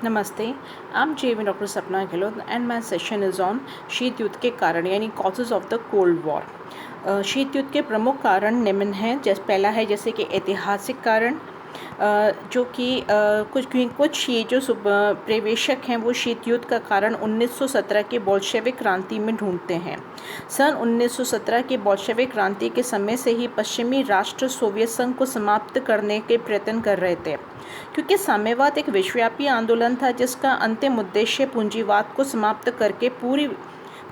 नमस्ते, I am जेवी doctor सपना Gehlot and my session is on शीत युद्ध के कारण यानी causes of the cold war. शीत युद्ध के प्रमुख कारण निम्न हैं। पहला है जैसे कि ऐतिहासिक कारण, जो कि कुछ ये जो पर्यवेक्षक हैं वो शीत युद्ध का कारण 1917 के बोल्शेविक क्रांति में ढूंढते हैं। सन 1917 के बोल्शेविक क्रांति के समय से ही पश्चिमी राष्ट्र सोवियत संघ को समाप्त करने के प्रयत्न कर रहे थे, क्योंकि साम्यवाद एक विश्वव्यापी आंदोलन था जिसका अंतिम उद्देश्य पूंजीवाद को समाप्त करके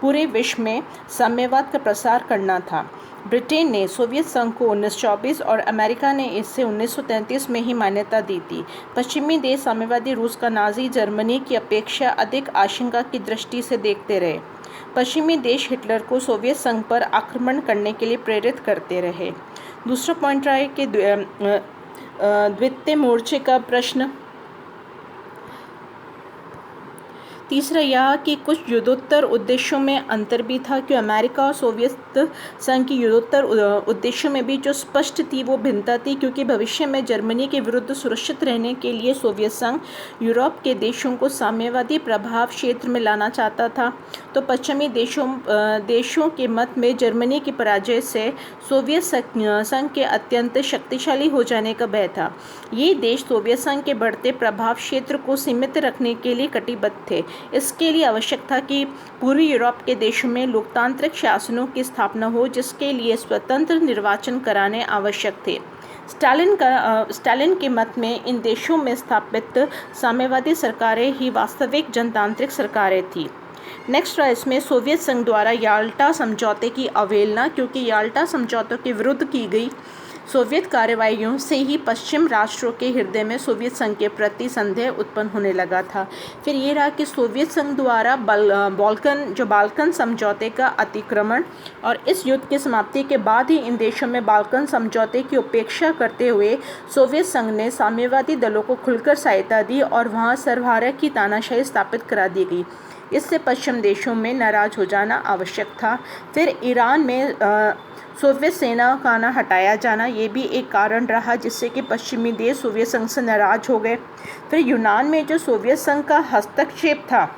पूरे विश्व में साम्यवाद का प्रसार करना था। ब्रिटेन ने सोवियत संघ को 1924 और अमेरिका ने इसे 1933 में ही मान्यता दी थी। पश्चिमी देश साम्यवादी रूस का नाजी जर्मनी की अपेक्षा अधिक आशंका की दृष्टि से देखते रहे। पश्चिमी देश हिटलर को सोवियत संघ पर आक्रमण करने के लिए प्रेरित करते रहे। दूसरा पॉइंट रहा है कि द्वितीय मोर्चे का प्रश्न। तीसरा यह कि कुछ युद्धोत्तर उद्देश्यों में अंतर भी था कि अमेरिका और सोवियत संघ की युद्धोत्तर उद्देश्यों में भी जो स्पष्ट थी वो भिन्नता थी, क्योंकि भविष्य में जर्मनी के विरुद्ध सुरक्षित रहने के लिए सोवियत संघ यूरोप के देशों को साम्यवादी प्रभाव क्षेत्र में लाना चाहता था। तो पश्चिमी देशों के मत में जर्मनी की पराजय से सोवियत संघ के अत्यंत शक्तिशाली हो जाने का भय था। ये देश सोवियत संघ के बढ़ते प्रभाव क्षेत्र को सीमित रखने के लिए कटिबद्ध थे। इसके लिए आवश्यक था कि पूर्वी यूरोप के देशों में लोकतांत्रिक शासनों की स्थापना हो, जिसके लिए स्वतंत्र निर्वाचन कराने आवश्यक थे। स्टालिन के मत में इन देशों में स्थापित साम्यवादी सरकारें ही वास्तविक जनतांत्रिक सरकारें थीं। नेक्स्ट रहा इसमें सोवियत संघ द्वारा याल्टा समझौते की अवहेलना, क्योंकि याल्टा समझौतों के विरुद्ध की गई सोवियत कार्रवाइयों से ही पश्चिम राष्ट्रों के हृदय में सोवियत संघ के प्रति संदेह उत्पन्न होने लगा था। फिर ये रहा कि सोवियत संघ द्वारा बाल्कन समझौते का अतिक्रमण, और इस युद्ध की समाप्ति के बाद ही इन देशों में बाल्कन समझौते की उपेक्षा करते हुए सोवियत संघ ने साम्यवादी दलों को खुलकर सहायता दी और वहाँ सर्वहारा की तानाशाही स्थापित करा दी गई। इससे पश्चिम देशों में नाराज हो जाना आवश्यक था। फिर ईरान में सोवियत सेना का ना हटाया जाना ये भी एक कारण रहा, जिससे कि पश्चिमी देश सोवियत संघ से नाराज हो गए। फिर यूनान में जो सोवियत संघ का हस्तक्षेप था,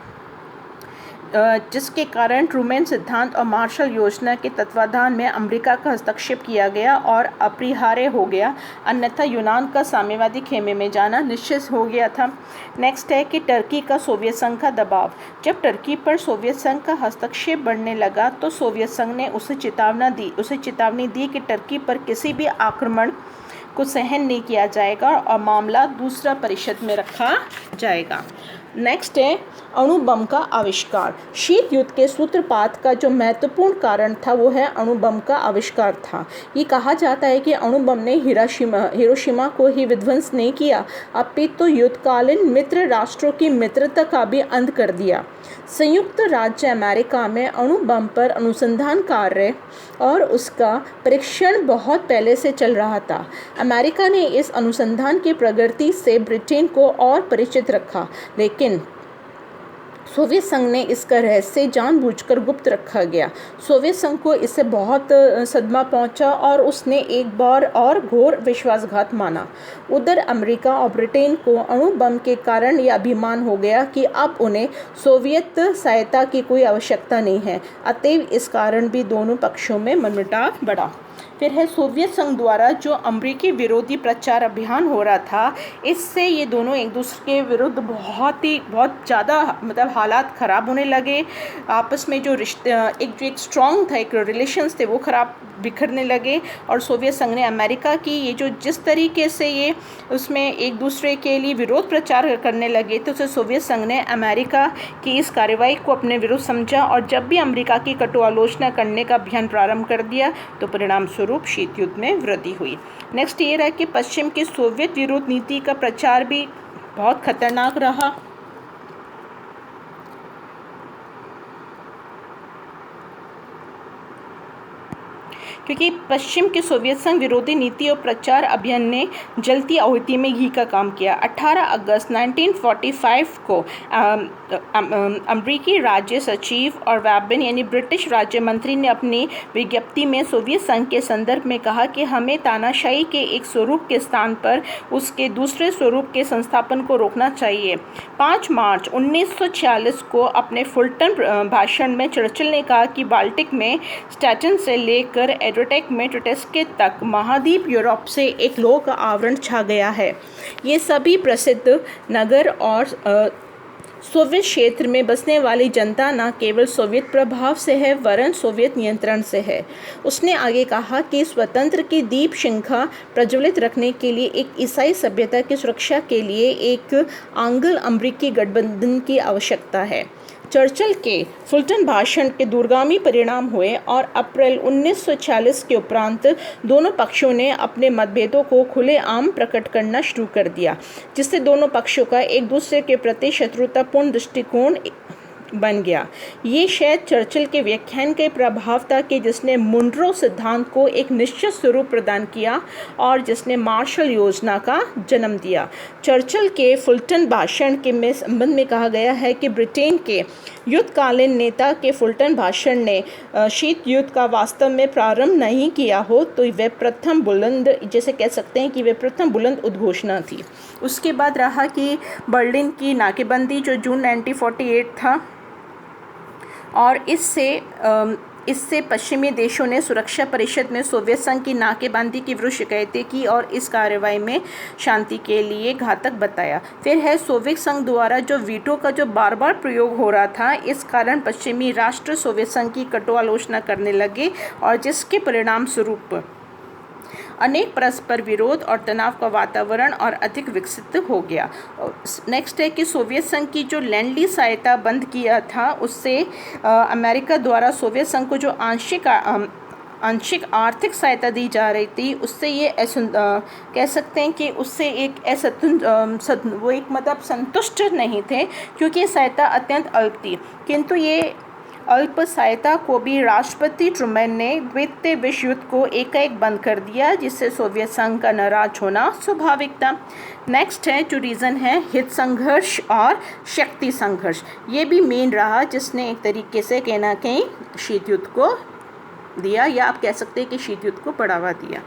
जिसके कारण ट्रूमैन सिद्धांत और मार्शल योजना के तत्वाधान में अमेरिका का हस्तक्षेप किया गया और अपरिहार्य हो गया, अन्यथा यूनान का साम्यवादी खेमे में जाना निश्चित हो गया था। नेक्स्ट है कि टर्की का सोवियत संघ का दबाव। जब टर्की पर सोवियत संघ का हस्तक्षेप बढ़ने लगा तो सोवियत संघ ने उसे चेतावनी दी कि टर्की पर किसी भी आक्रमण को सहन नहीं किया जाएगा और मामला दूसरा परिषद में रखा जाएगा। नेक्स्ट है अणु बम का आविष्कार। शीत युद्ध के सूत्रपात का जो महत्वपूर्ण कारण था वो है अणु बम का आविष्कार था। ये कहा जाता है कि अणु बम ने हिरोशिमा को ही विध्वंस नहीं किया, अपितु तो युद्धकालीन मित्र राष्ट्रों की मित्रता का भी अंत कर दिया। संयुक्त राज्य अमेरिका में अणु बम पर अनुसंधान कार्य और उसका परीक्षण बहुत पहले से चल रहा था। अमेरिका ने इस अनुसंधान की प्रगति से ब्रिटेन को और परिचित रखा, लेकिन सोवियत संघ ने इसका रहस्य जानबूझकर गुप्त रखा गया। सोवियत संघ को इससे बहुत सदमा पहुंचा और उसने एक बार और घोर विश्वासघात माना। उधर अमेरिका और ब्रिटेन को अणु बम के कारण यह अभिमान हो गया कि अब उन्हें सोवियत सहायता की कोई आवश्यकता नहीं है। अतएव इस कारण भी दोनों पक्षों में मनमुटाव बढ़ा। फिर है सोवियत संघ द्वारा जो अमेरिकी विरोधी प्रचार अभियान हो रहा था, इससे ये दोनों एक दूसरे के विरुद्ध बहुत ज़्यादा हालात ख़राब होने लगे। आपस में जो एक स्ट्रॉन्ग था, एक रिलेशंस थे, वो ख़राब बिखरने लगे। और सोवियत संघ ने अमेरिका की ये जो जिस तरीके से ये उसमें एक दूसरे के लिए विरोध प्रचार करने लगे तो उसे सोवियत संघ ने अमेरिका की इस कार्रवाई को अपने विरुद्ध समझा, और जब भी अमेरिका की कटु आलोचना करने का अभियान प्रारंभ कर दिया तो परिणाम स्वरूप शीत युद्ध में वृद्धि हुई। नेक्स्ट ये रहा कि पश्चिम की सोवियत विरोध नीति का प्रचार भी बहुत खतरनाक रहा। क्योंकि पश्चिम के सोवियत संघ विरोधी नीति और प्रचार अभियान ने जलती आहुति में घी का काम किया। 18 अगस्त 1945 को अमेरिकी राज्य सचिव और वैबिन यानी ब्रिटिश राज्य मंत्री ने अपनी विज्ञप्ति में सोवियत संघ के संदर्भ में कहा कि हमें तानाशाही के एक स्वरूप के स्थान पर उसके दूसरे स्वरूप के संस्थापन को रोकना चाहिए। 5 मार्च 1946 को अपने फुलटन भाषण में चर्चिल ने कहा कि बाल्टिक में स्टैटन से लेकर एड्रियाटिक में टोटेस्के तक महाद्वीप यूरोप से एक लोह का आवरण छा गया है। ये सभी प्रसिद्ध नगर और सोवियत क्षेत्र में बसने वाली जनता न केवल सोवियत प्रभाव से है वरन सोवियत नियंत्रण से है। उसने आगे कहा कि स्वतंत्र की दीप शिखा प्रज्वलित रखने के लिए एक ईसाई सभ्यता की सुरक्षा के लिए एक आंग्ल अमेरिकी गठबंधन की आवश्यकता है। चर्चिल के फुलटन भाषण के दूरगामी परिणाम हुए और अप्रैल 1946 के उपरांत दोनों पक्षों ने अपने मतभेदों को खुलेआम प्रकट करना शुरू कर दिया, जिससे दोनों पक्षों का एक दूसरे के प्रति शत्रुतापूर्ण दृष्टिकोण बन गया। ये शायद चर्चिल के व्याख्यान के प्रभाव था कि जिसने मुनरो सिद्धांत को एक निश्चित स्वरूप प्रदान किया और जिसने मार्शल योजना का जन्म दिया। चर्चिल के फुलटन भाषण के में संबंध में कहा गया है कि ब्रिटेन के युद्धकालीन नेता के फुलटन भाषण ने शीत युद्ध का वास्तव में प्रारंभ नहीं किया हो तो वे प्रथम बुलंद जैसे कह सकते हैं कि वे प्रथम बुलंद उद्घोषणा थी। उसके बाद रहा कि बर्लिन की नाकेबंदी जो जून 1948 था और इससे पश्चिमी देशों ने सुरक्षा परिषद में सोवियत संघ की नाकेबंदी की विरुद्ध शिकायतें की और इस कार्रवाई में शांति के लिए घातक बताया। फिर है सोवियत संघ द्वारा जो वीटो का जो बार बार प्रयोग हो रहा था, इस कारण पश्चिमी राष्ट्र सोवियत संघ की कटु आलोचना करने लगे और जिसके परिणाम स्वरूप अनेक परस्पर विरोध और तनाव का वातावरण और अधिक विकसित हो गया। नेक्स्ट है कि सोवियत संघ की जो लैंड लीज सहायता बंद किया था, उससे अमेरिका द्वारा सोवियत संघ को जो आंशिक आर्थिक सहायता दी जा रही थी, उससे ये कह सकते हैं कि उससे एक वो एक मतलब संतुष्ट नहीं थे, क्योंकि ये सहायता अत्यंत अल्प थी। किंतु ये अल्प सहायता को भी राष्ट्रपति ट्रूमैन ने द्वितीय विश्व युद्ध को एकाएक बंद कर दिया, जिससे सोवियत संघ का नाराज होना स्वाभाविक था। नेक्स्ट है जो रीज़न है हित संघर्ष और शक्ति संघर्ष। ये भी मेन रहा जिसने एक तरीके से कहना कहीं शीत युद्ध को दिया, या आप कह सकते हैं कि शीत युद्ध को बढ़ावा दिया।